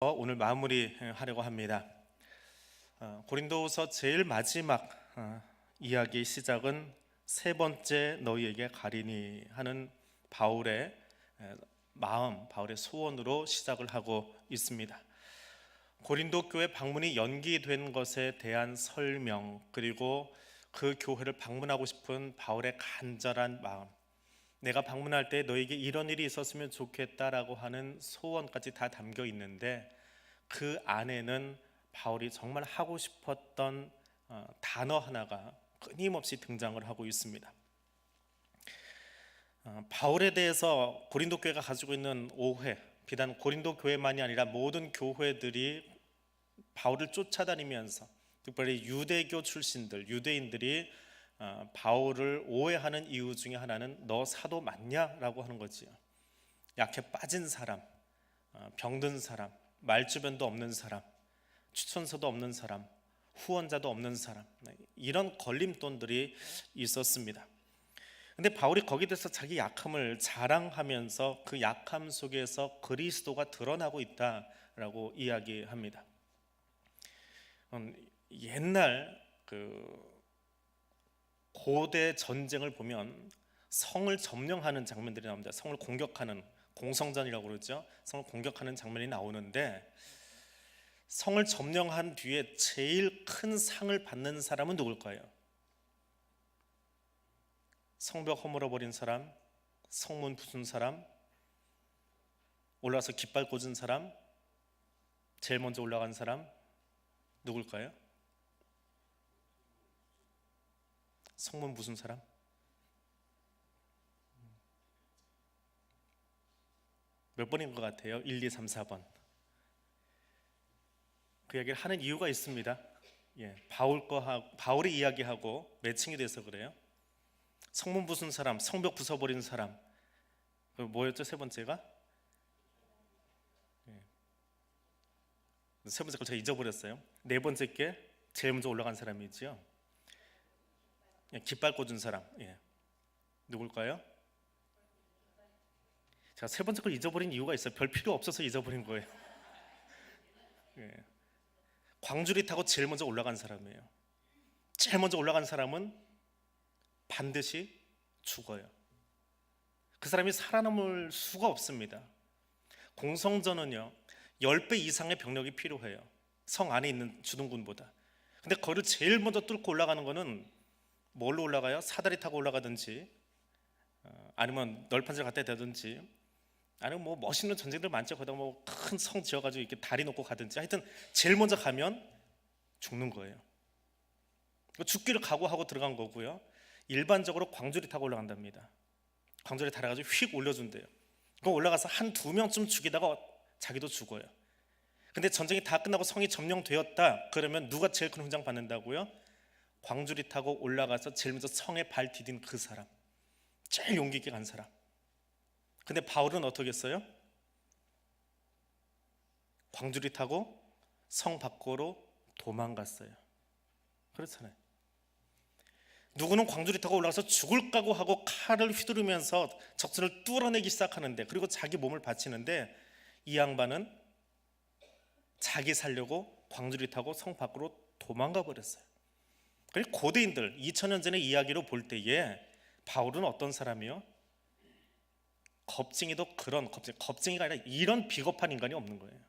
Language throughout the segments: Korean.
오늘 마무리하려고 합니다. 고린도후서 제일 마지막 이야기 시작은 세 번째 너희에게 가리니 하는 바울의 마음, 바울의 소원으로 시작을 하고 있습니다. 고린도 교회 방문이 연기된 것에 대한 설명, 그리고 그 교회를 방문하고 싶은 바울의 간절한 마음, 내가 방문할 때 너에게 이런 일이 있었으면 좋겠다라고 하는 소원까지 다 담겨 있는데, 그 안에는 바울이 정말 하고 싶었던 단어 하나가 끊임없이 등장을 하고 있습니다. 바울에 대해서 고린도 교회가 가지고 있는 오해, 비단 고린도 교회만이 아니라 모든 교회들이 바울을 쫓아다니면서, 특별히 유대교 출신들, 유대인들이 바울을 오해하는 이유 중에 하나는 너 사도 맞냐라고 하는 거지요. 약해 빠진 사람, 병든 사람, 말주변도 없는 사람, 추천서도 없는 사람, 후원자도 없는 사람, 이런 걸림돌들이 있었습니다. 근데 바울이 거기에 대해서 자기 약함을 자랑하면서 그 약함 속에서 그리스도가 드러나고 있다라고 이야기합니다. 옛날 고대 전쟁을 보면 성을 점령하는 장면들이 나옵니다. 성을 공격하는, 공성전이라고 그러죠. 성을 공격하는 장면이 나오는데, 성을 점령한 뒤에 제일 큰 상을 받는 사람은 누굴까요? 성벽 허물어버린 사람, 성문 부순 사람, 올라와서 깃발 꽂은 사람, 제일 먼저 올라간 사람 누굴까요? 성문 부순 사람? 몇 번인 것 같아요? 1, 2, 3, 4번. 그 이야기를 하는 이유가 있습니다. 바울이 이야기하고 매칭이 돼서 그래요. 성문 부순 사람, 성벽 부숴버린 사람, 뭐였죠? 세 번째가? 세 번째 걸 제가 잊어버렸어요. 네 번째 게 제일 먼저 올라간 사람이지요. 깃발 꽂은 사람, 누굴까요? 제가 세 번째 걸 잊어버린 이유가 있어요. 별 필요 없어서 잊어버린 거예요. 광주리 타고 제일 먼저 올라간 사람이에요. 제일 먼저 올라간 사람은 반드시 죽어요. 그 사람이 살아남을 수가 없습니다. 공성전은요 10배 이상의 병력이 필요해요. 성 안에 있는 주둔군보다. 근데 거기를 제일 먼저 뚫고 올라가는 거는 뭘로 올라가요? 사다리 타고 올라가든지, 아니면 널판지를 갖다 대든지, 아니면 뭐 멋있는 전쟁들 많죠. 거기다 뭐 큰 성 지어가지고 이렇게 다리 놓고 가든지, 하여튼 제일 먼저 가면 죽는 거예요. 죽기를 각오하고 들어간 거고요. 일반적으로 광주리 타고 올라간답니다. 광주리 달아가지고 휙 올려준대요. 그럼 올라가서 한 두 명쯤 죽이다가 자기도 죽어요. 근데 전쟁이 다 끝나고 성이 점령되었다 그러면 누가 제일 큰 훈장 받는다고요? 광주리 타고 올라가서 제일 먼저 성에 발 디딘 그 사람, 제일 용기 있게 간 사람. 근데 바울은 어떻게 했어요? 광주리 타고 성 밖으로 도망갔어요. 그렇잖아요. 누구는 광주리 타고 올라가서 죽을 각오하고 칼을 휘두르면서 적진을 뚫어내기 시작하는데, 그리고 자기 몸을 바치는데, 이 양반은 자기 살려고 광주리 타고 성 밖으로 도망가 버렸어요. 고대인들 2000년 전의 이야기로 볼 때에 바울은 어떤 사람이요? 겁쟁이도 그런 겁쟁이가 아니라 이런 비겁한 인간이 없는 거예요.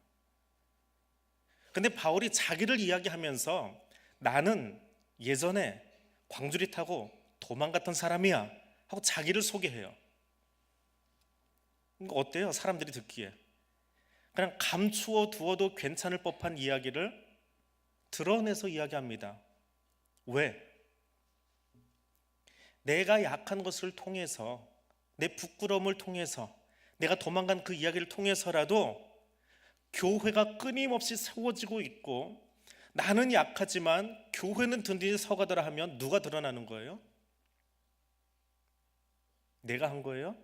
근데 바울이 자기를 이야기하면서 나는 예전에 광주리 타고 도망갔던 사람이야 하고 자기를 소개해요. 어때요? 사람들이 듣기에 그냥 감추어 두어도 괜찮을 법한 이야기를 드러내서 이야기합니다. 왜? 내가 약한 것을 통해서, 내 부끄러움을 통해서, 내가 도망간 그 이야기를 통해서라도 교회가 끊임없이 세워지고 있고, 나는 약하지만 교회는 든든히 서가더라 하면 누가 드러나는 거예요? 내가 한 거예요?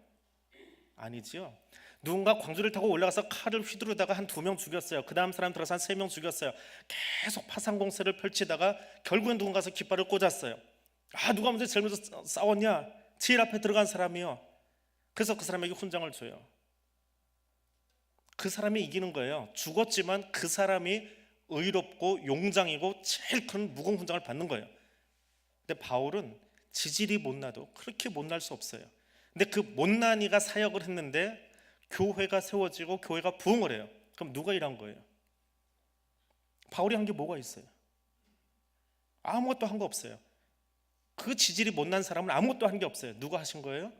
아니지요. 누군가 광주를 타고 올라가서 칼을 휘두르다가 한 2명 죽였어요. 그 다음 사람 들어서 한 3명 죽였어요. 계속 파상공세를 펼치다가 결국엔 누군가서 깃발을 꽂았어요. 누가 먼저 제일 먼저 싸웠냐? 제일 앞에 들어간 사람이요. 그래서 그 사람에게 훈장을 줘요. 그 사람이 이기는 거예요. 죽었지만 그 사람이 의롭고 용장이고 제일 큰 무공훈장을 받는 거예요. 근데 바울은 지질이 못나도 그렇게 못날 수 없어요. 근데 그 못난이가 사역을 했는데 교회가 세워지고 교회가 부흥을 해요. 그럼 누가 일한 거예요? 바울이 한 게 뭐가 있어요? 아무것도 한 거 없어요. 그 지질이 못난 사람은 아무것도 한 게 없어요. 누가 하신 거예요?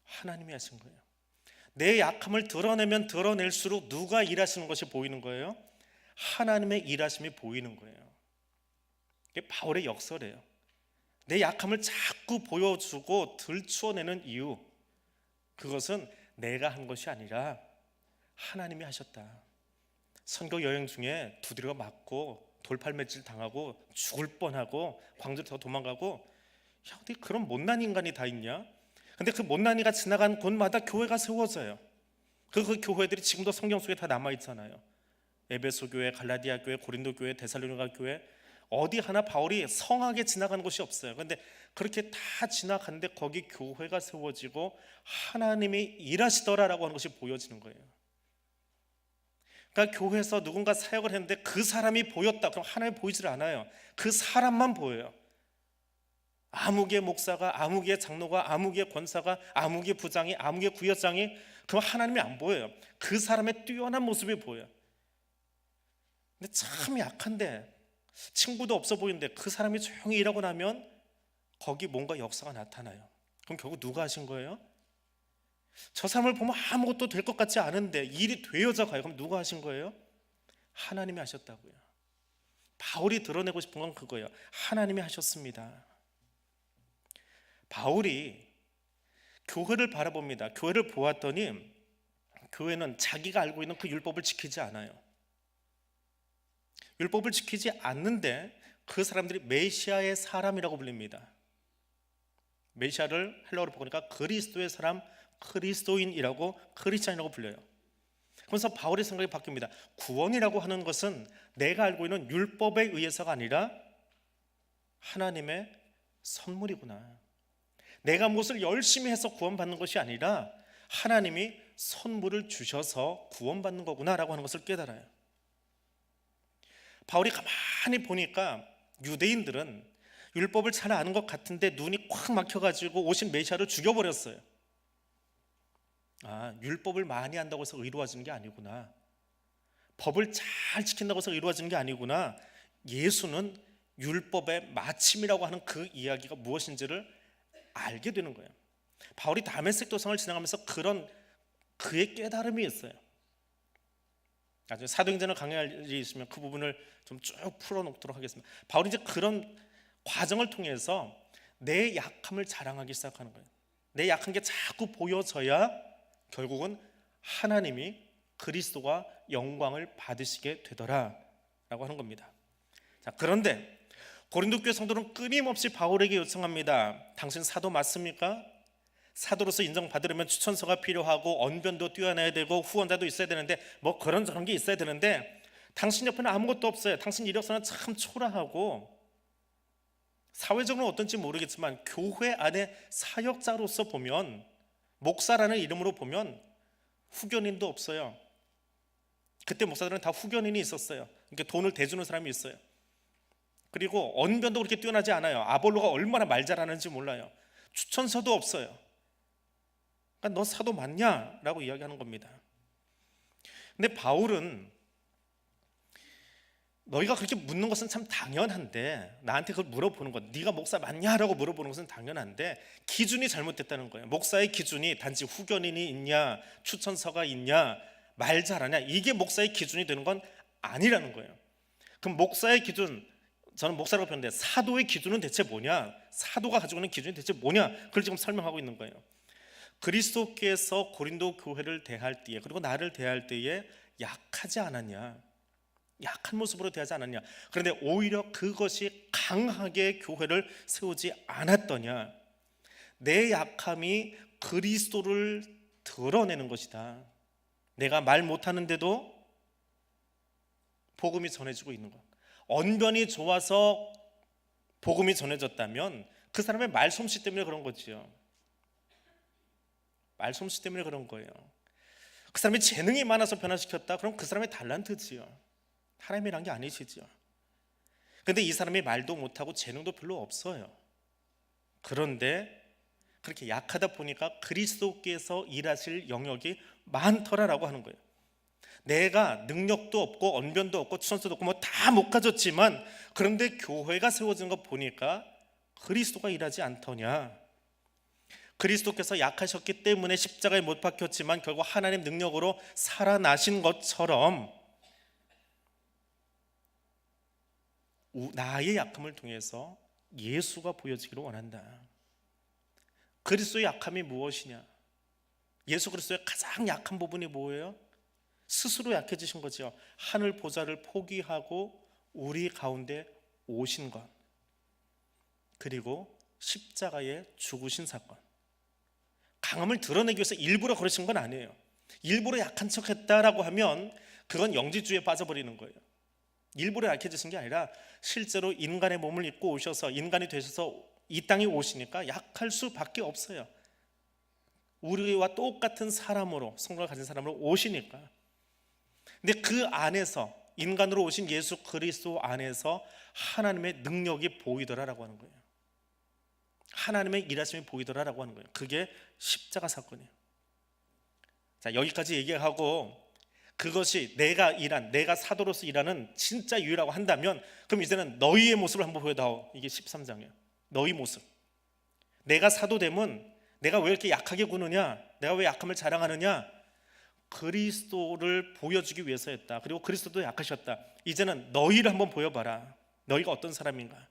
하나님이 하신 거예요. 내 약함을 드러내면 드러낼수록 누가 일하시는 것이 보이는 거예요? 하나님의 일하심이 보이는 거예요. 이게 바울의 역설이에요. 내 약함을 자꾸 보여주고 들추어내는 이유, 그것은 내가 한 것이 아니라 하나님이 하셨다. 선교 여행 중에 두드려 맞고 돌팔매질 당하고 죽을 뻔하고 광주로 더 도망가고, 야, 어디 그런 못난 인간이 다 있냐? 근데 그 못난이가 지나간 곳마다 교회가 세워져요. 그 교회들이 지금도 성경 속에 다 남아있잖아요. 에베소 교회, 갈라디아 교회, 고린도 교회, 데살로니가 교회, 어디 하나 바울이 성하게 지나간 곳이 없어요. 그런데 그렇게 다 지나갔는데 거기 교회가 세워지고 하나님이 일하시더라라고 하는 것이 보여지는 거예요. 그러니까 교회에서 누군가 사역을 했는데 그 사람이 보였다. 그럼 하나님이 보이질 않아요. 그 사람만 보여요. 아무개 목사가, 아무개 장로가, 아무개 권사가, 아무개 부장이, 아무개 구역장이, 그럼 하나님이 안 보여요. 그 사람의 뛰어난 모습이 보여요. 근데 참 약한데, 친구도 없어 보이는데 그 사람이 조용히 일하고 나면 거기 뭔가 역사가 나타나요. 그럼 결국 누가 하신 거예요? 저 사람을 보면 아무것도 될 것 같지 않은데 일이 되어져 가요. 그럼 누가 하신 거예요? 하나님이 하셨다고요. 바울이 드러내고 싶은 건 그거예요. 하나님이 하셨습니다. 바울이 교회를 바라봅니다. 교회를 보았더니 교회는 자기가 알고 있는 그 율법을 지키지 않아요. 율법을 지키지 않는데 그 사람들이 메시아의 사람이라고 불립니다. 메시아를 헬라어로 보니까 그리스도의 사람, 그리스도인이라고, 크리스찬이라고 불려요. 그래서 바울의 생각이 바뀝니다. 구원이라고 하는 것은 내가 알고 있는 율법에 의해서가 아니라 하나님의 선물이구나. 내가 무엇을 열심히 해서 구원받는 것이 아니라 하나님이 선물을 주셔서 구원받는 거구나 라고 하는 것을 깨달아요. 바울이 가만히 보니까 유대인들은 율법을 잘 아는 것 같은데 눈이 콱 막혀가지고 오신 메시아를 죽여버렸어요. 아, 율법을 많이 한다고 해서 의로워지는 게 아니구나. 법을 잘 지킨다고 해서 의로워지는 게 아니구나. 예수는 율법의 마침이라고 하는 그 이야기가 무엇인지를 알게 되는 거예요. 바울이 다메섹 도상을 지나가면서 그런 그의 깨달음이 있어요. 나중에 사도행전을 강의할 일이 있으면 그 부분을 좀 쭉 풀어놓도록 하겠습니다. 바울이 이제 그런 과정을 통해서 내 약함을 자랑하기 시작하는 거예요. 내 약한 게 자꾸 보여져야 결국은 하나님이 그리스도가 영광을 받으시게 되더라라고 하는 겁니다. 자, 그런데 고린도 교회 성도는 끊임없이 바울에게 요청합니다. 당신 사도 맞습니까? 사도로서 인정받으려면 추천서가 필요하고 언변도 뛰어나야 되고 후원자도 있어야 되는데 뭐 그런 저런 게 있어야 되는데 당신 옆에는 아무것도 없어요. 당신 이력서는 참 초라하고 사회적으로 어떤지 모르겠지만 교회 안에 사역자로서 보면, 목사라는 이름으로 보면 후견인도 없어요. 그때 목사들은 다 후견인이 있었어요. 그러니까 돈을 대주는 사람이 있어요. 그리고 언변도 그렇게 뛰어나지 않아요. 아볼로가 얼마나 말 잘하는지 몰라요. 추천서도 없어요. 그러니까 너 사도 맞냐? 라고 이야기하는 겁니다. 근데 바울은 너희가 그렇게 묻는 것은 참 당연한데, 나한테 그걸 물어보는 것, 네가 목사 맞냐? 라고 물어보는 것은 당연한데 기준이 잘못됐다는 거예요. 목사의 기준이 단지 후견인이 있냐, 추천서가 있냐, 말 잘하냐, 이게 목사의 기준이 되는 건 아니라는 거예요. 그럼 목사의 기준, 저는 목사라고 표현하는데 사도의 기준은 대체 뭐냐? 사도가 가지고 있는 기준이 대체 뭐냐? 그걸 지금 설명하고 있는 거예요. 그리스도께서 고린도 교회를 대할 때에, 그리고 나를 대할 때에 약하지 않았냐? 약한 모습으로 대하지 않았냐? 그런데 오히려 그것이 강하게 교회를 세우지 않았더냐? 내 약함이 그리스도를 드러내는 것이다. 내가 말 못하는데도 복음이 전해지고 있는 것. 언변이 좋아서 복음이 전해졌다면 그 사람의 말솜씨 때문에 그런 거지요. 말솜씨 때문에 그런 거예요. 그 사람이 재능이 많아서 변화시켰다? 그럼 그 사람의 달란트지요. 하나님이란 게 아니시죠. 근데 이 사람이 말도 못하고 재능도 별로 없어요. 그런데 그렇게 약하다 보니까 그리스도께서 일하실 영역이 많더라라고 하는 거예요. 내가 능력도 없고 언변도 없고 추천수도 없고 뭐 다 못 가졌지만, 그런데 교회가 세워진 거 보니까 그리스도가 일하지 않더냐. 그리스도께서 약하셨기 때문에 십자가에 못 박혔지만 결국 하나님 능력으로 살아나신 것처럼 나의 약함을 통해서 예수가 보여지기를 원한다. 그리스도의 약함이 무엇이냐? 예수 그리스도의 가장 약한 부분이 뭐예요? 스스로 약해지신 거죠. 하늘 보좌를 포기하고 우리 가운데 오신 것, 그리고 십자가에 죽으신 사건. 강함을 드러내기 위해서 일부러 그러신 건 아니에요. 일부러 약한 척했다라고 하면 그건 영지주의에 빠져버리는 거예요. 일부러 약해지신 게 아니라 실제로 인간의 몸을 입고 오셔서 인간이 되셔서 이 땅에 오시니까 약할 수밖에 없어요. 우리와 똑같은 사람으로, 성령을 가진 사람으로 오시니까. 근데 그 안에서, 인간으로 오신 예수 그리스도 안에서 하나님의 능력이 보이더라라고 하는 거예요. 하나님의 일하심이 보이더라라고 하는 거예요. 그게 십자가 사건이에요. 자, 여기까지 얘기하고, 그것이 내가 사도로서 일하는 진짜 유라고 한다면, 그럼 이제는 너희의 모습을 한번 보여다오. 이게 13장이에요. 너희 모습. 내가 사도됨은 내가 왜 이렇게 약하게 구느냐, 내가 왜 약함을 자랑하느냐, 그리스도를 보여주기 위해서였다. 그리고 그리스도도 약하셨다. 이제는 너희를 한번 보여봐라. 너희가 어떤 사람인가,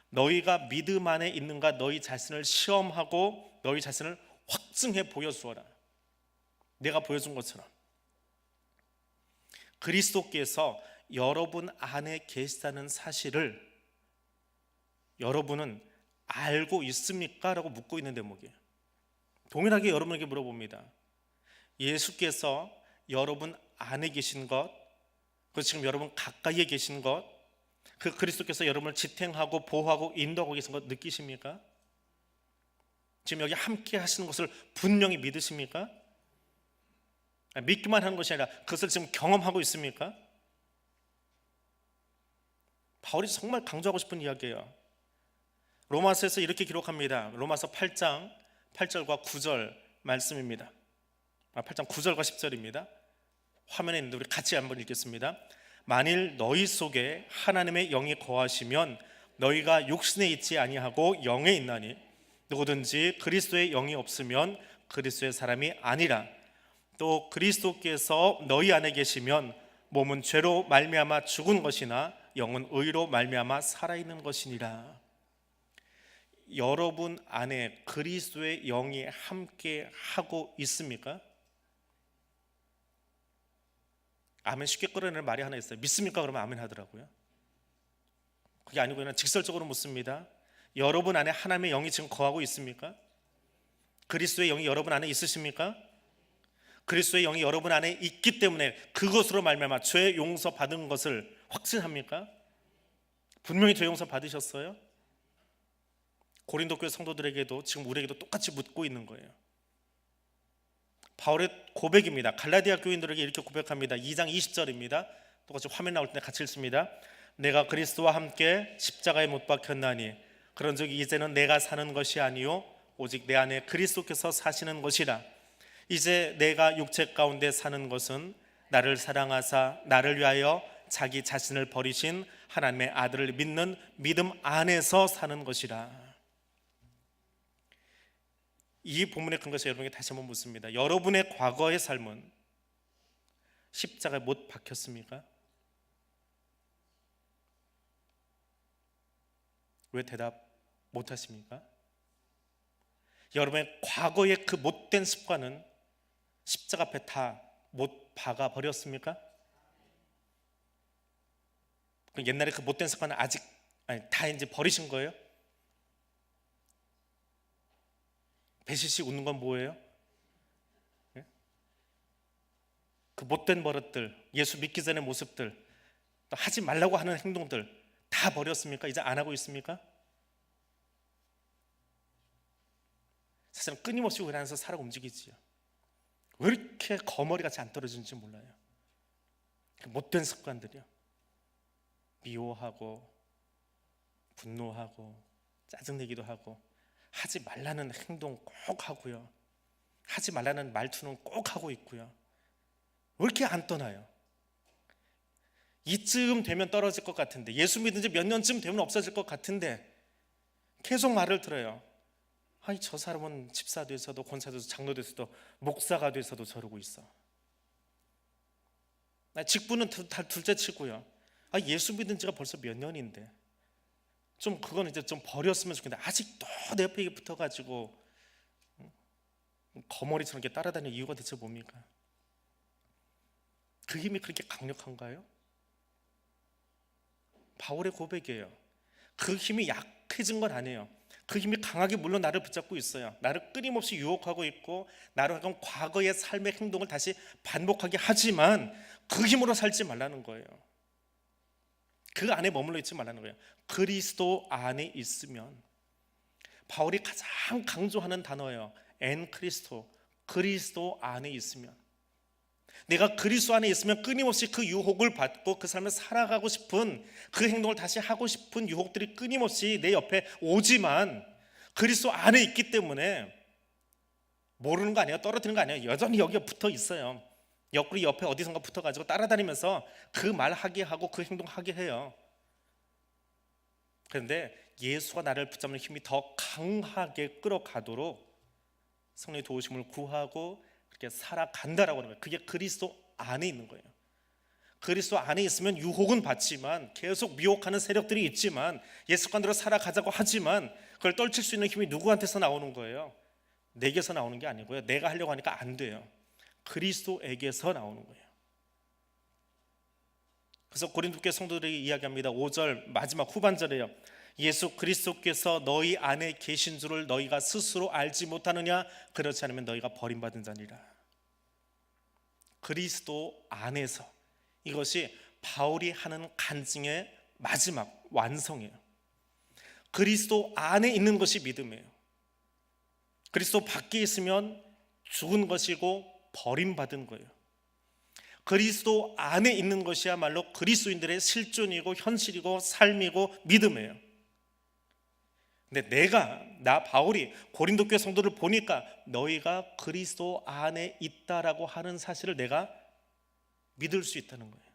너희가 믿음 안에 있는가, 너희 자신을 시험하고 너희 자신을 확증해 보여주어라. 내가 보여준 것처럼 그리스도께서 여러분 안에 계시다는 사실을 여러분은 알고 있습니까? 라고 묻고 있는 대목이에요. 동일하게 여러분에게 물어봅니다. 예수께서 여러분 안에 계신 것, 그리고 지금 여러분 가까이에 계신 것, 그 그리스도께서 여러분을 지탱하고 보호하고 인도하고 계신 것 느끼십니까? 지금 여기 함께 하시는 것을 분명히 믿으십니까? 믿기만 하는 것이 아니라 그것을 지금 경험하고 있습니까? 바울이 정말 강조하고 싶은 이야기예요. 로마서에서 이렇게 기록합니다. 로마서 8장 8절과 9절 말씀입니다. 8장 9절과 10절입니다. 화면에 있는데 우리 같이 한번 읽겠습니다. 만일 너희 속에 하나님의 영이 거하시면 너희가 육신에 있지 아니하고 영에 있나니, 누구든지 그리스도의 영이 없으면 그리스도의 사람이 아니라. 또 그리스도께서 너희 안에 계시면 몸은 죄로 말미암아 죽은 것이나 영은 의로 말미암아 살아있는 것이니라. 여러분 안에 그리스도의 영이 함께 하고 있습니까? 아멘 쉽게 끌어내는 말이 하나 있어요. 믿습니까? 그러면 아멘 하더라고요. 그게 아니고 그냥 직설적으로 묻습니다. 여러분 안에 하나님의 영이 지금 거하고 있습니까? 그리스도의 영이 여러분 안에 있으십니까? 그리스도의 영이 여러분 안에 있기 때문에 그것으로 말미암아 죄 용서 받은 것을 확신합니까? 분명히 죄 용서 받으셨어요? 고린도 교회 성도들에게도 지금 우리에게도 똑같이 묻고 있는 거예요. 바울의 고백입니다. 갈라디아 교인들에게 이렇게 고백합니다. 2장 20절입니다. 똑같이 화면 나올 때 같이 읽습니다. 내가 그리스도와 함께 십자가에 못 박혔나니 그런즉 이제는 내가 사는 것이 아니요 오직 내 안에 그리스도께서 사시는 것이라. 이제 내가 육체 가운데 사는 것은 나를 사랑하사 나를 위하여 자기 자신을 버리신 하나님의 아들을 믿는 믿음 안에서 사는 것이라. 이 본문의 근거에서 여러분에게 다시 한번 묻습니다. 여러분의 과거의 삶은 십자가에 못 박혔습니까? 왜 대답 못 하십니까? 여러분의 과거의 그 못된 습관은 십자가 앞에 다 못 박아 버렸습니까? 옛날에 그 못된 습관은 다 이제 버리신 거예요? 배시시 웃는 건 뭐예요? 그 못된 버릇들, 예수 믿기 전의 모습들, 또 하지 말라고 하는 행동들 다 버렸습니까? 이제 안 하고 있습니까? 사실은 끊임없이 우리 안에서 살아 움직이지요. 왜 이렇게 거머리같이 안 떨어지는지 몰라요. 못된 습관들이요. 미워하고 분노하고 짜증내기도 하고, 하지 말라는 행동 꼭 하고요, 하지 말라는 말투는 꼭 하고 있고요. 왜 이렇게 안 떠나요? 이쯤 되면 떨어질 것 같은데, 예수 믿은 지 몇 년쯤 되면 없어질 것 같은데 계속 말을 들어요. 아니, 저 사람은 집사 돼서도 권사 돼서도 장로 돼서도 목사가 돼서도 저러고 있어. 직분은 다 둘째 치고요. 예수 믿은 지가 벌써 몇 년인데 좀 그건 이제 좀 버렸으면 좋겠는데 아직도 내 옆에 붙어가지고 거머리처럼 이렇게 따라다니는 이유가 대체 뭡니까? 그 힘이 그렇게 강력한가요? 바울의 고백이에요. 그 힘이 약해진 건 아니에요. 그 힘이 강하게 물론 나를 붙잡고 있어요. 나를 끊임없이 유혹하고 있고, 나를 하여금 과거의 삶의 행동을 다시 반복하게 하지만 그 힘으로 살지 말라는 거예요. 그 안에 머물러 있지 말라는 거예요. 그리스도 안에 있으면. 바울이 가장 강조하는 단어예요. 엔 크리스토, 그리스도 안에 있으면. 내가 그리스도 안에 있으면 끊임없이 그 유혹을 받고 그 삶을 살아가고 싶은, 그 행동을 다시 하고 싶은 유혹들이 끊임없이 내 옆에 오지만 그리스도 안에 있기 때문에 모르는 거 아니에요. 떨어뜨리는 거 아니에요. 여전히 여기에 붙어 있어요. 옆구리 옆에 어디선가 붙어가지고 따라다니면서 그 말 하게 하고 그 행동 하게 해요. 그런데 예수가 나를 붙잡는 힘이 더 강하게 끌어가도록 성령의 도우심을 구하고 그렇게 살아간다라고 하는 거예요. 그게 그리스도 안에 있는 거예요. 그리스도 안에 있으면 유혹은 받지만, 계속 미혹하는 세력들이 있지만, 예수관대로 살아가자고 하지만 그걸 떨칠 수 있는 힘이 누구한테서 나오는 거예요? 내게서 나오는 게 아니고요, 내가 하려고 하니까 안 돼요. 그리스도에게서 나오는 거예요. 그래서 고린도교회 성도들이 이야기합니다. 5절 마지막 후반절에요. 예수 그리스도께서 너희 안에 계신 줄을 너희가 스스로 알지 못하느냐? 그렇지 않으면 너희가 버림받은 자니라. 그리스도 안에서, 이것이 바울이 하는 간증의 마지막 완성이에요. 그리스도 안에 있는 것이 믿음이에요. 그리스도 밖에 있으면 죽은 것이고 버림받은 거예요. 그리스도 안에 있는 것이야말로 그리스도인들의 실존이고 현실이고 삶이고 믿음이에요. 근데 나 바울이 고린도 교회 성도를 보니까 너희가 그리스도 안에 있다라고 하는 사실을 내가 믿을 수 있다는 거예요.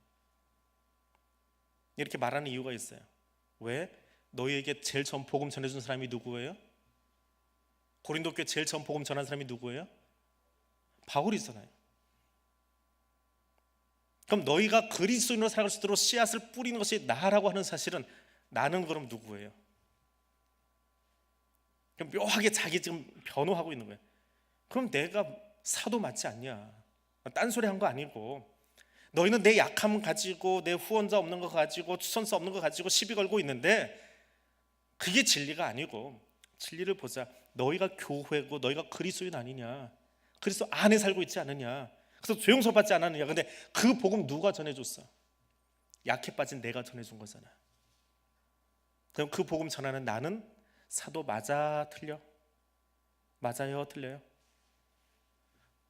이렇게 말하는 이유가 있어요. 왜? 너희에게 제일 처음 복음 전해준 사람이 누구예요? 고린도 교회 제일 처음 복음 전한 사람이 누구예요? 바울이잖아요. 그럼 너희가 그리스도인으로 살아갈 수 있도록 씨앗을 뿌리는 것이 나라고 하는 사실은, 나는 그럼 누구예요? 묘하게 자기 지금 변호하고 있는 거예요. 그럼 내가 사도 맞지 않냐? 딴소리 한 거 아니고, 너희는 내 약함 가지고, 내 후원자 없는 거 가지고, 추천서 없는 거 가지고 시비 걸고 있는데 그게 진리가 아니고, 진리를 보자. 너희가 교회고 너희가 그리스도인 아니냐? 그리스도 안에 살고 있지 않느냐? 그래서 조용서 받지 않았느냐? 근데 그 복음 누가 전해줬어? 약해 빠진 내가 전해준 거잖아. 그럼 그 복음 전하는 나는 사도 맞아, 틀려? 맞아요, 틀려요?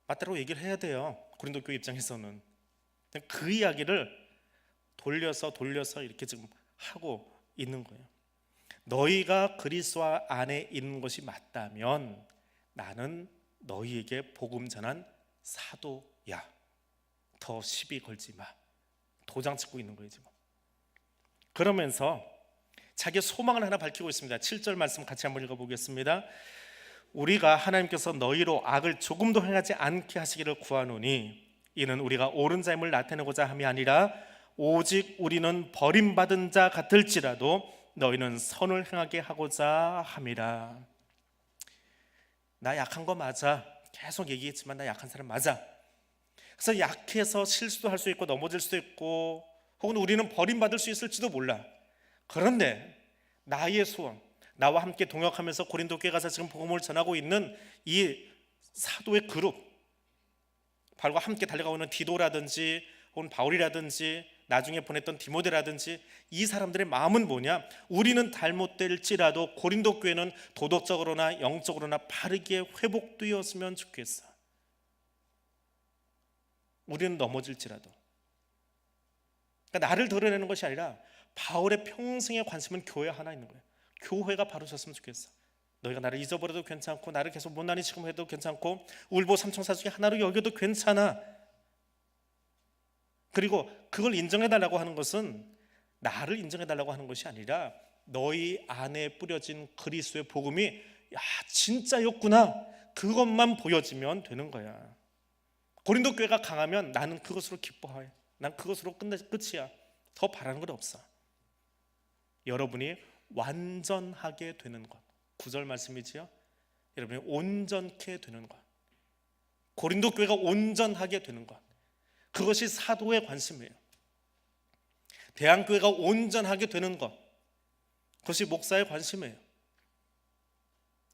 맞다고 얘기를 해야 돼요. 고린도 교회 입장에서는. 그 이야기를 돌려서 이렇게 지금 하고 있는 거예요. 너희가 그리스도 안에 있는 것이 맞다면 나는 너희에게 복음 전한 사도야. 더 시비 걸지 마. 도장 찍고 있는 거예요 지금. 그러면서 자기의 소망을 하나 밝히고 있습니다. 7절 말씀 같이 한번 읽어보겠습니다. 우리가 하나님께서 너희로 악을 조금도 행하지 않게 하시기를 구하노니 이는 우리가 옳은 자임을 나타내고자 함이 아니라 오직 우리는 버림받은 자 같을지라도 너희는 선을 행하게 하고자 함이라. 나 약한 거 맞아. 계속 얘기했지만 나 약한 사람 맞아. 그래서 약해서 실수도 할 수 있고 넘어질 수도 있고, 혹은 우리는 버림받을 수 있을지도 몰라. 그런데 나의 소원, 나와 함께 동역하면서 고린도 교회 가서 지금 복음을 전하고 있는 이 사도의 그룹, 바울과 함께 달려가고 있는 디도라든지 혹은 바울이라든지 나중에 보냈던 디모데라든지, 이 사람들의 마음은 뭐냐? 우리는 잘못될지라도 고린도 교회는 도덕적으로나 영적으로나 바르게 회복되었으면 좋겠어. 우리는 넘어질지라도. 그러니까 나를 드러내는 것이 아니라 바울의 평생의 관심은 교회 하나 있는 거예요. 교회가 바로 섰으면 좋겠어. 너희가 나를 잊어버려도 괜찮고, 나를 계속 못난이 취급해도 괜찮고, 울보 삼총사 중에 하나로 여겨도 괜찮아. 그리고 그걸 인정해달라고 하는 것은 나를 인정해달라고 하는 것이 아니라 너희 안에 뿌려진 그리스도의 복음이 야 진짜였구나, 그것만 보여지면 되는 거야. 고린도 교회가 강하면 나는 그것으로 기뻐해. 난 그것으로 끝이야. 더 바라는 건 없어. 여러분이 완전하게 되는 것, 9절 말씀이지요. 여러분이 온전케 되는 것, 고린도 교회가 온전하게 되는 것, 그것이 사도의 관심이에요. 대한교회가 온전하게 되는 것, 그것이 목사의 관심이에요.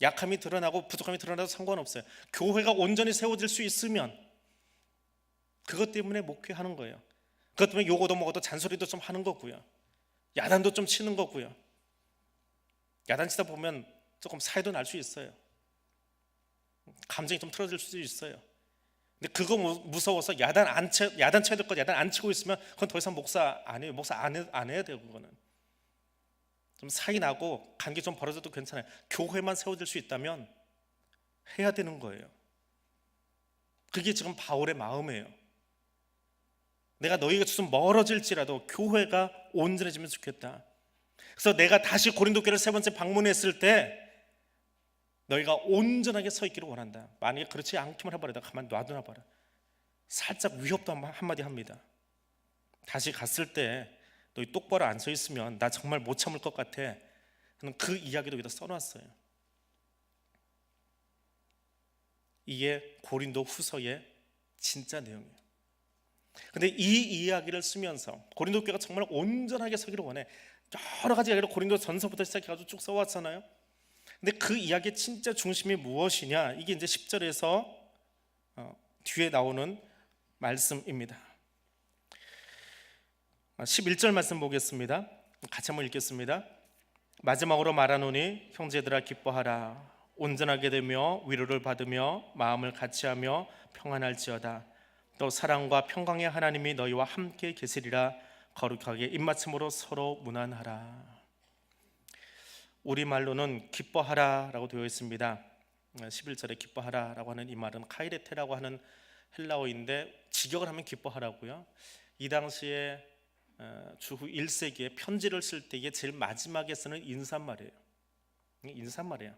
약함이 드러나고 부족함이 드러나도 상관없어요. 교회가 온전히 세워질 수 있으면 그것 때문에 목회하는 거예요. 그것 때문에 요거도 먹어도 잔소리도 좀 하는 거고요, 야단도 좀 치는 거고요. 야단치다 보면 조금 사이도 날 수 있어요. 감정이 좀 틀어질 수도 있어요. 근데 그거 무서워서 야단 쳐야 될 것 야단 안 치고 있으면 그건 더 이상 목사 안 해요. 목사 안 해야 돼요. 그거는 좀 사이 나고 관계 좀 벌어져도 괜찮아요. 교회만 세워질 수 있다면 해야 되는 거예요. 그게 지금 바울의 마음이에요. 내가 너희가 좀 멀어질지라도 교회가 온전해지면 좋겠다. 그래서 내가 다시 고린도 교회를 세 번째 방문했을 때 너희가 온전하게 서 있기를 원한다. 만약에 그렇지 않기만 해봐라. 내가 가만 놔두나 봐라. 살짝 위협도 한마디 합니다. 다시 갔을 때 너희 똑바로 안 서 있으면 나 정말 못 참을 것 같아. 그 이야기도 여기다 써놨어요. 이게 고린도 후서의 진짜 내용이에요. 근데 이 이야기를 쓰면서 고린도 교회가 정말 온전하게 서기를 원해. 여러 가지 이야기를 고린도 전서부터 시작해가지고 쭉 써왔잖아요. 근데 그 이야기의 진짜 중심이 무엇이냐, 이게 이제 10절에서 뒤에 나오는 말씀입니다. 11절 말씀 보겠습니다. 같이 한번 읽겠습니다. 마지막으로 말하노니 형제들아 기뻐하라. 온전하게 되며 위로를 받으며 마음을 같이하며 평안할지어다. 또 사랑과 평강의 하나님이 너희와 함께 계시리라. 거룩하게 입맞춤으로 서로 문안하라. 우리말로는 기뻐하라 라고 되어 있습니다. 11절에 기뻐하라 라고 하는 이 말은 카이레테라고 하는 헬라어인데 직역을 하면 기뻐하라고요. 이 당시에 주후 1세기에 편지를 쓸 때 이게 제일 마지막에 쓰는 인사말이에요. 인사말이에요.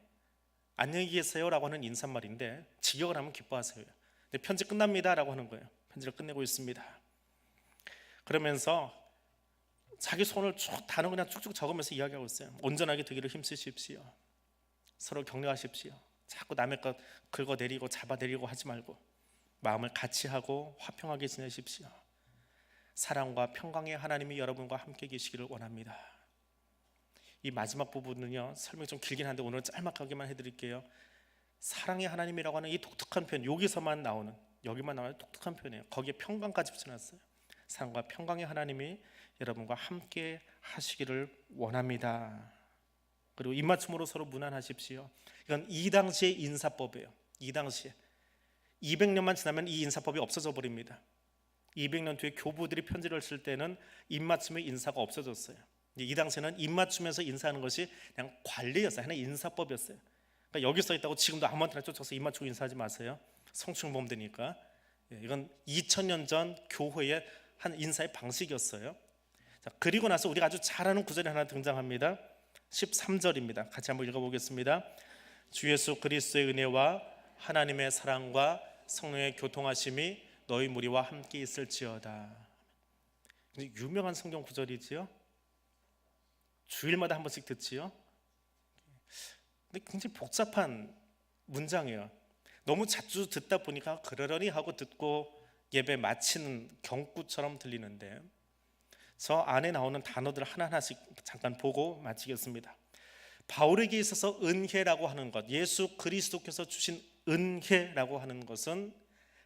안녕히 계세요 라고 하는 인사말인데 직역을 하면 기뻐하세요. 근데 편지 끝납니다 라고 하는 거예요. 편지를 끝내고 있습니다. 그러면서 자기 손을 쭉 단어 그냥 쭉쭉 적으면서 이야기하고 있어요. 온전하게 되기를 힘쓰십시오. 서로 격려하십시오. 자꾸 남의 것 긁어내리고 잡아내리고 하지 말고 마음을 같이 하고 화평하게 지내십시오. 사랑과 평강의 하나님이 여러분과 함께 계시기를 원합니다. 이 마지막 부분은요, 설명이 좀 길긴 한데 오늘 짤막하게만 해드릴게요. 사랑의 하나님이라고 하는 이 독특한 표현, 여기만 나오는 독특한 표현이에요. 거기에 평강까지 붙여놨어요. 사랑과 평강의 하나님이 여러분과 함께 하시기를 원합니다. 그리고 입맞춤으로 서로 문안하십시오. 이건 이 당시의 인사법이에요. 이 당시에 200년만 지나면 이 인사법이 없어져 버립니다. 200년 뒤에 교부들이 편지를 쓸 때는 입맞춤의 인사가 없어졌어요. 이 당시에는 입맞추면서 인사하는 것이 그냥 관리였어요. 하나의 인사법이었어요. 그러니까 여기 써 있다고 지금도 아무한테나 쫓아서 입맞추고 인사하지 마세요. 성추행범 되니까. 이건 2000년 전 교회의 한 인사의 방식이었어요. 자, 그리고 나서 우리가 아주 잘 아는 구절이 하나 등장합니다. 13절입니다. 같이 한번 읽어보겠습니다. 주 예수 그리스도의 은혜와 하나님의 사랑과 성령의 교통하심이 너희 무리와 함께 있을지어다. 유명한 성경 구절이지요. 주일마다 한 번씩 듣지요. 근데 굉장히 복잡한 문장이에요. 너무 자주 듣다 보니까 그러려니 하고 듣고 예배 마치는 경구처럼 들리는데 저 안에 나오는 단어들 하나하나씩 잠깐 보고 마치겠습니다. 바울에게 있어서 은혜라고 하는 것, 예수 그리스도께서 주신 은혜라고 하는 것은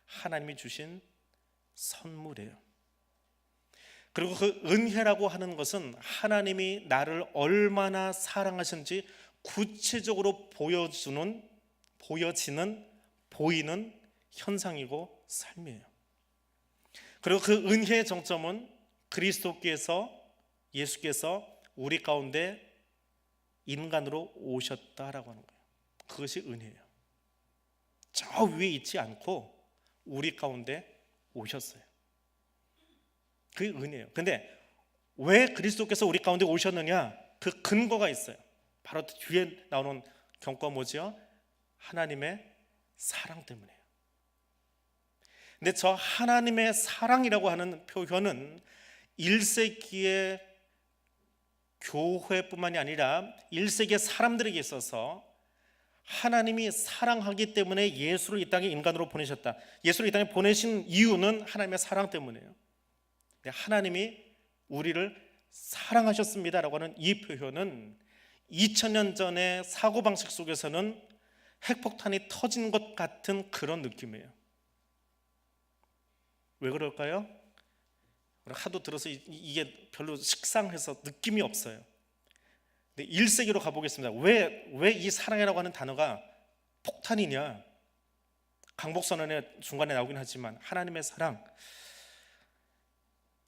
하나님이 주신 선물이에요. 그리고 그 은혜라고 하는 것은 하나님이 나를 얼마나 사랑하신지 구체적으로 보이는 현상이고 삶이에요. 그리고 그 은혜의 정점은 그리스도께서, 예수께서 우리 가운데 인간으로 오셨다라고 하는 거예요. 그것이 은혜예요. 저 위에 있지 않고 우리 가운데 오셨어요. 그게 은혜예요. 근데 왜 그리스도께서 우리 가운데 오셨느냐? 그 근거가 있어요. 바로 뒤에 나오는 경고가 뭐죠? 하나님의 사랑 때문이에요. 근데 저 하나님의 사랑이라고 하는 표현은 1세기의 교회뿐만이 아니라 1세기의 사람들에게 있어서 하나님이 사랑하기 때문에 예수를 이 땅에 인간으로 보내셨다. 예수를 이 땅에 보내신 이유는 하나님의 사랑 때문이에요. 하나님이 우리를 사랑하셨습니다라고 하는 이 표현은 2000년 전의 사고방식 속에서는 핵폭탄이 터진 것 같은 그런 느낌이에요. 왜 그럴까요? 하도 들어서 이게 별로 식상해서 느낌이 없어요. 근데 1세기로 가보겠습니다. 왜 이 사랑이라고 하는 단어가 폭탄이냐? 강복선언의 중간에 나오긴 하지만 하나님의 사랑,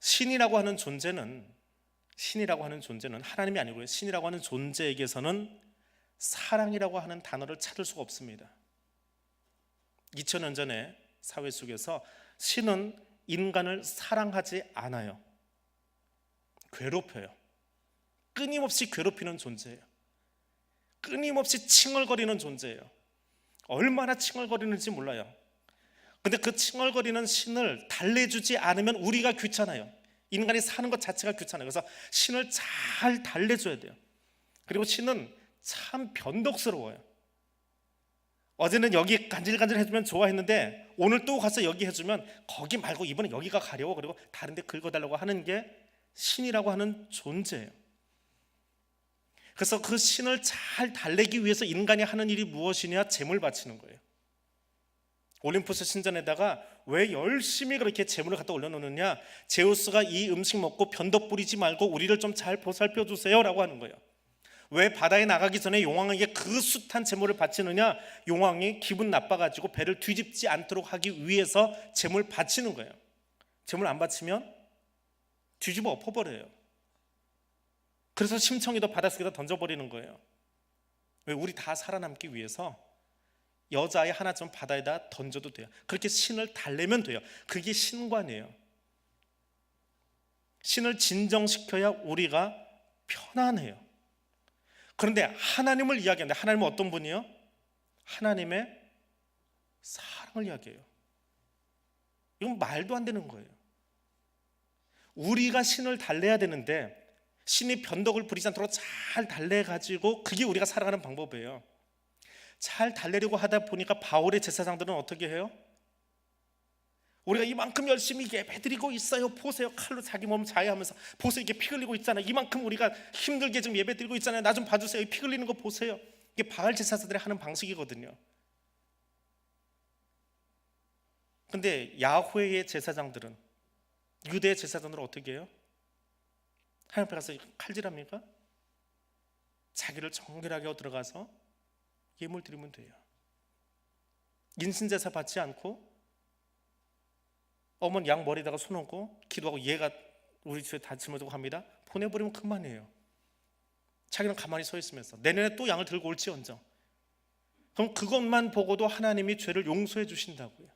신이라고 하는 존재는 하나님이 아니고요. 신이라고 하는 존재에게서는 사랑이라고 하는 단어를 찾을 수가 없습니다. 2000년 전의 사회 속에서 신은 인간을 사랑하지 않아요. 괴롭혀요. 끊임없이 괴롭히는 존재예요. 끊임없이 칭얼거리는 존재예요. 얼마나 칭얼거리는지 몰라요. 근데 그 칭얼거리는 신을 달래주지 않으면 우리가 귀찮아요. 인간이 사는 것 자체가 귀찮아요. 그래서 신을 잘 달래줘야 돼요. 그리고 신은 참 변덕스러워요. 어제는 여기 간질간질 해주면 좋아했는데 오늘 또 가서 여기 해주면 거기 말고 이번엔 여기가 가려워. 그리고 다른 데 긁어달라고 하는 게 신이라고 하는 존재예요. 그래서 그 신을 잘 달래기 위해서 인간이 하는 일이 무엇이냐? 제물 바치는 거예요. 올림푸스 신전에다가 왜 열심히 그렇게 제물을 갖다 올려놓느냐? 제우스가 이 음식 먹고 변덕 부리지 말고 우리를 좀 잘 보살펴 주세요 라고 하는 거예요. 왜 바다에 나가기 전에 용왕에게 그 숱한 제물을 바치느냐? 용왕이 기분 나빠가지고 배를 뒤집지 않도록 하기 위해서 제물 바치는 거예요. 제물 안 바치면 뒤집어 엎어버려요. 그래서 심청이도 바닷속에다 던져버리는 거예요. 왜? 우리 다 살아남기 위해서 여자아이 하나 좀 바다에다 던져도 돼요. 그렇게 신을 달래면 돼요. 그게 신관이에요. 신을 진정시켜야 우리가 편안해요. 그런데 하나님을 이야기하는데 하나님은 어떤 분이요? 하나님의 사랑을 이야기해요. 이건 말도 안 되는 거예요. 우리가 신을 달래야 되는데 신이 변덕을 부리지 않도록 잘 달래가지고 그게 우리가 살아가는 방법이에요. 잘 달래려고 하다 보니까 바울의 제사장들은 어떻게 해요? 우리가 이만큼 열심히 예배드리고 있어요. 보세요. 칼로 자기 몸 자해하면서 보세요. 이게 피 흘리고 있잖아요. 이만큼 우리가 힘들게 지금 예배드리고 있잖아요. 나 좀 봐주세요. 피 흘리는 거 보세요. 이게 바알 제사장들이 하는 방식이거든요. 근데 야훼의 제사장들은, 유대의 제사장들은 어떻게 해요? 하나님 앞에 가서 칼질합니까? 자기를 정결하게 하고 들어가서 예물 드리면 돼요. 인신제사 받지 않고 어머니 양 머리에다가 손 얹고 기도하고 얘가 우리 집에 다 짊어지고 합니다. 보내버리면 그만이에요. 자기는 가만히 서 있으면서 내년에 또 양을 들고 올지언정. 그럼 그것만 보고도 하나님이 죄를 용서해 주신다고요.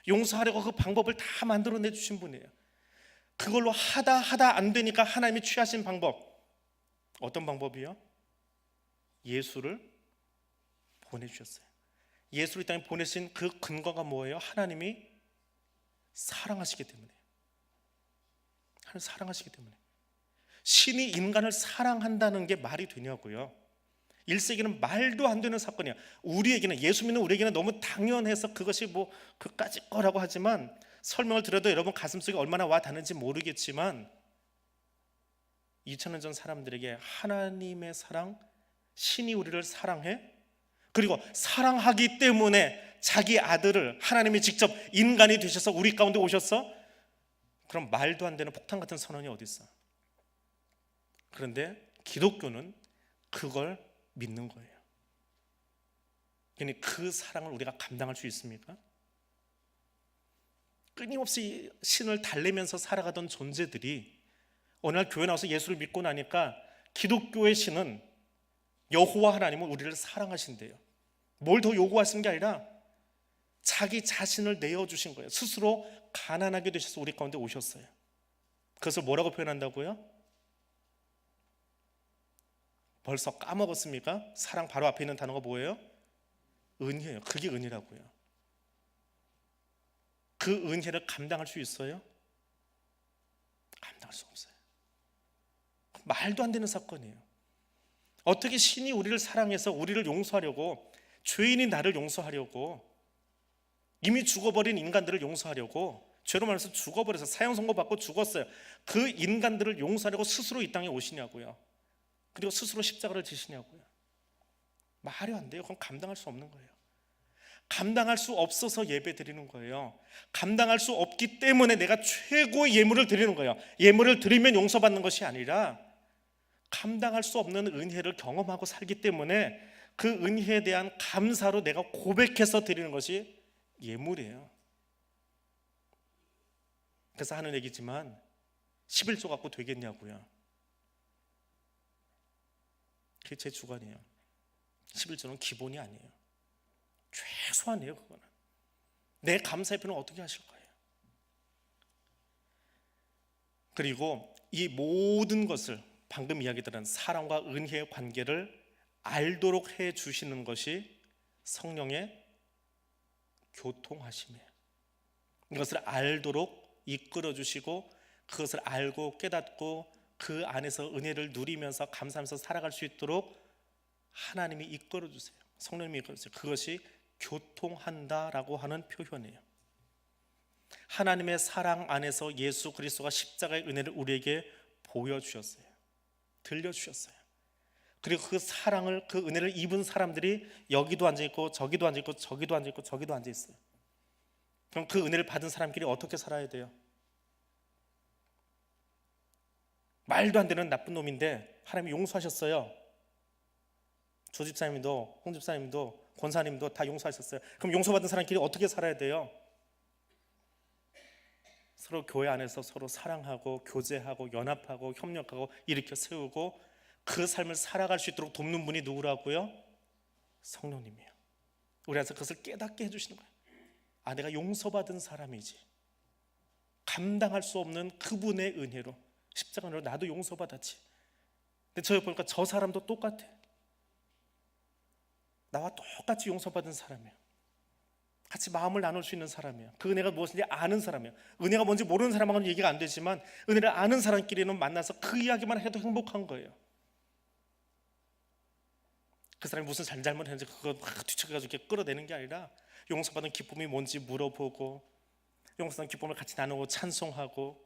용서하려고 그 방법을 다 만들어내 주신 분이에요. 그걸로 하다 안 되니까 하나님이 취하신 방법, 어떤 방법이요? 예수를 보내주셨어요. 예수를 이 땅에 보내신 그 근거가 뭐예요? 하나님이 사랑하시기 때문에. 하나님 사랑하시기 때문에. 신이 인간을 사랑한다는 게 말이 되냐고요. 1세기는 말도 안 되는 사건이야. 우리에게는, 예수 믿는 우리에게는 너무 당연해서 그것이 뭐 그까짓 거라고 하지만, 설명을 드려도 여러분 가슴속에 얼마나 와 닿는지 모르겠지만 2000년 전 사람들에게 하나님의 사랑, 신이 우리를 사랑해, 그리고 사랑하기 때문에 자기 아들을 하나님이 직접 인간이 되셔서 우리 가운데 오셨어? 그럼 말도 안 되는 폭탄 같은 선언이 어디 있어? 그런데 기독교는 그걸 믿는 거예요. 그러니 그 사랑을 우리가 감당할 수 있습니까? 끊임없이 신을 달래면서 살아가던 존재들이 어느 날 교회 나와서 예수를 믿고 나니까 기독교의 신은 여호와 하나님은 우리를 사랑하신대요. 뭘 더 요구하시는 게 아니라 자기 자신을 내어주신 거예요. 스스로 가난하게 되셔서 우리 가운데 오셨어요. 그것을 뭐라고 표현한다고요? 벌써 까먹었습니까? 사랑 바로 앞에 있는 단어가 뭐예요? 은혜예요. 그게 은혜라고요. 그 은혜를 감당할 수 있어요? 감당할 수 없어요. 말도 안 되는 사건이에요. 어떻게 신이 우리를 사랑해서 우리를 용서하려고, 죄인이 나를 용서하려고, 이미 죽어버린 인간들을 용서하려고, 죄로 말해서 죽어버려서 사형 선고받고 죽었어요. 그 인간들을 용서하려고 스스로 이 땅에 오시냐고요. 그리고 스스로 십자가를 지시냐고요. 말이 안 돼요. 그건 감당할 수 없는 거예요. 감당할 수 없어서 예배 드리는 거예요. 감당할 수 없기 때문에 내가 최고의 예물을 드리는 거예요. 예물을 드리면 용서받는 것이 아니라 감당할 수 없는 은혜를 경험하고 살기 때문에 그 은혜에 대한 감사로 내가 고백해서 드리는 것이 예물이에요. 그래서 하는 얘기지만 11조 갖고 되겠냐고요. 그게 제 주관이에요. 11조는 기본이 아니에요. 최소한이에요. 그거는 내 감사의 표현은 어떻게 하실 거예요? 그리고 이 모든 것을 방금 이야기 들은 사랑과 은혜의 관계를 알도록 해 주시는 것이 성령의 교통하심이에요. 이것을 알도록 이끌어 주시고 그것을 알고 깨닫고 그 안에서 은혜를 누리면서 감사하면서 살아갈 수 있도록 하나님이 이끌어 주세요. 성령님이 이끌어 주세요. 그것이 교통한다라고 하는 표현이에요. 하나님의 사랑 안에서 예수 그리스도가 십자가의 은혜를 우리에게 보여주셨어요. 들려주셨어요. 그리고 그 사랑을, 그 은혜를 입은 사람들이 여기도 앉아있고 저기도 앉아있고 저기도 앉아있고 저기도 앉아있어요. 그럼 그 은혜를 받은 사람끼리 어떻게 살아야 돼요? 말도 안 되는 나쁜 놈인데 하나님이 용서하셨어요. 조 집사님도 홍 집사님도 권사님도 다 용서하셨어요. 그럼 용서받은 사람끼리 어떻게 살아야 돼요? 서로 교회 안에서 서로 사랑하고 교제하고 연합하고 협력하고 일으켜 세우고 그 삶을 살아갈 수 있도록 돕는 분이 누구라고요? 성령님이에요. 우리 안에서 그것을 깨닫게 해주시는 거예요. 아, 내가 용서받은 사람이지. 감당할 수 없는 그분의 은혜로, 십자가로 나도 용서받았지. 근데 저 보니까 저 사람도 똑같아. 나와 똑같이 용서받은 사람이에요. 같이 마음을 나눌 수 있는 사람이에요. 그 은혜가 무엇인지 아는 사람이에요. 은혜가 뭔지 모르는 사람하고는 얘기가 안 되지만 은혜를 아는 사람끼리는 만나서 그 이야기만 해도 행복한 거예요. 그 사람이 무슨 잘못했는지 그거 막 뒤척여가지고 이렇게 끌어내는 게 아니라 용서받은 기쁨이 뭔지 물어보고 용서받은 기쁨을 같이 나누고 찬송하고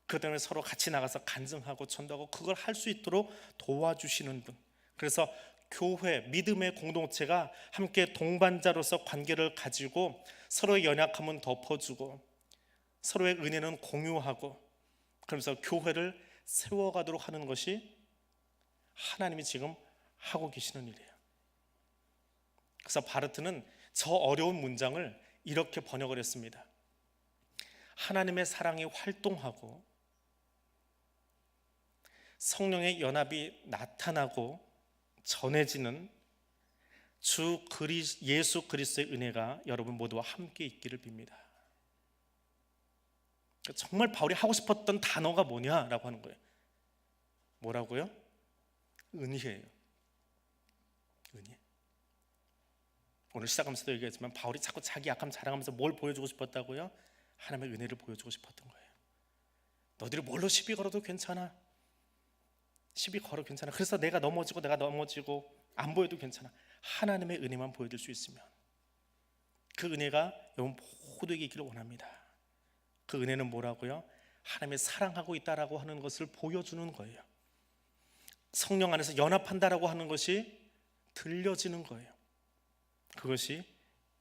그 다음에 서로 같이 나가서 간증하고 전도하고 그걸 할 수 있도록 도와주시는 분. 그래서 교회, 믿음의 공동체가 함께 동반자로서 관계를 가지고 서로의 연약함은 덮어주고 서로의 은혜는 공유하고 그러면서 교회를 세워가도록 하는 것이 하나님이 지금 하고 계시는 일이에요. 그래서 바르트는 저 어려운 문장을 이렇게 번역을 했습니다. 하나님의 사랑이 활동하고 성령의 연합이 나타나고 전해지는 예수 그리스도의 은혜가 여러분 모두와 함께 있기를 빕니다. 정말 바울이 하고 싶었던 단어가 뭐냐라고 하는 거예요. 뭐라고요? 은혜예요. 은혜. 오늘 시작하면서도 얘기했지만 바울이 자꾸 자기 약함 자랑하면서 뭘 보여주고 싶었다고요? 하나님의 은혜를 보여주고 싶었던 거예요. 너희들이 뭘로 시비 걸어도 괜찮아. 시비 걸어 괜찮아. 그래서 내가 넘어지고 안 보여도 괜찮아. 하나님의 은혜만 보여줄 수 있으면 그 은혜가 여러분 모두에게 있기를 원합니다. 그 은혜는 뭐라고요? 하나님의 사랑하고 있다라고 하는 것을 보여주는 거예요. 성령 안에서 연합한다라고 하는 것이 들려지는 거예요. 그것이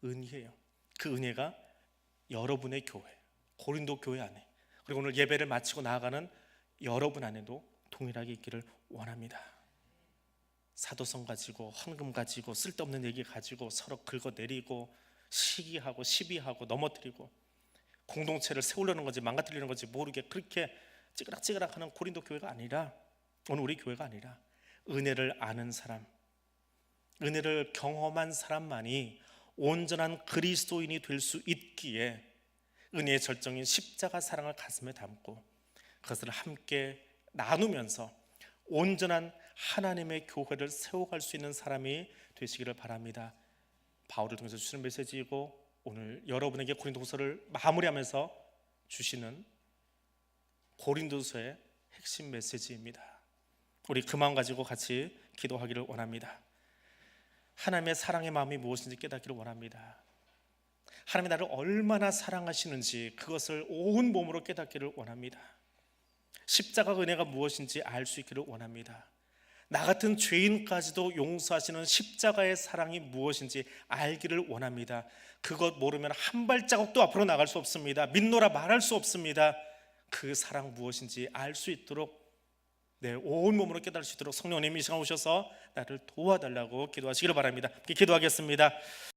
은혜예요. 그 은혜가 여러분의 교회, 고린도 교회 안에 그리고 오늘 예배를 마치고 나아가는 여러분 안에도 동일하게 있기를 원합니다. 사도성 가지고 헌금 가지고 쓸데없는 얘기 가지고 서로 긁어내리고 시기하고 시비하고 넘어뜨리고 공동체를 세우려는 건지 망가뜨리는 건지 모르게 그렇게 찌그락찌그락하는 고린도 교회가 아니라, 오늘 우리 교회가 아니라 은혜를 아는 사람, 은혜를 경험한 사람만이 온전한 그리스도인이 될 수 있기에 은혜의 절정인 십자가 사랑을 가슴에 담고 그것을 함께 나누면서 온전한 하나님의 교회를 세워갈 수 있는 사람이 되시기를 바랍니다. 바울을 통해서 주시는 메시지이고 오늘 여러분에게 고린도서를 마무리하면서 주시는 고린도서의 핵심 메시지입니다. 우리 그 마음 가지고 같이 기도하기를 원합니다. 하나님의 사랑의 마음이 무엇인지 깨닫기를 원합니다. 하나님이 나를 얼마나 사랑하시는지 그것을 온 몸으로 깨닫기를 원합니다. 십자가 은혜가 무엇인지 알 수 있기를 원합니다. 나 같은 죄인까지도 용서하시는 십자가의 사랑이 무엇인지 알기를 원합니다. 그것 모르면 한 발자국도 앞으로 나갈 수 없습니다. 믿노라 말할 수 없습니다. 그 사랑 무엇인지 알 수 있도록 내 온몸으로 깨달을 수 있도록 성령님 이 시간 오셔서 나를 도와달라고 기도하시기를 바랍니다. 기도하겠습니다.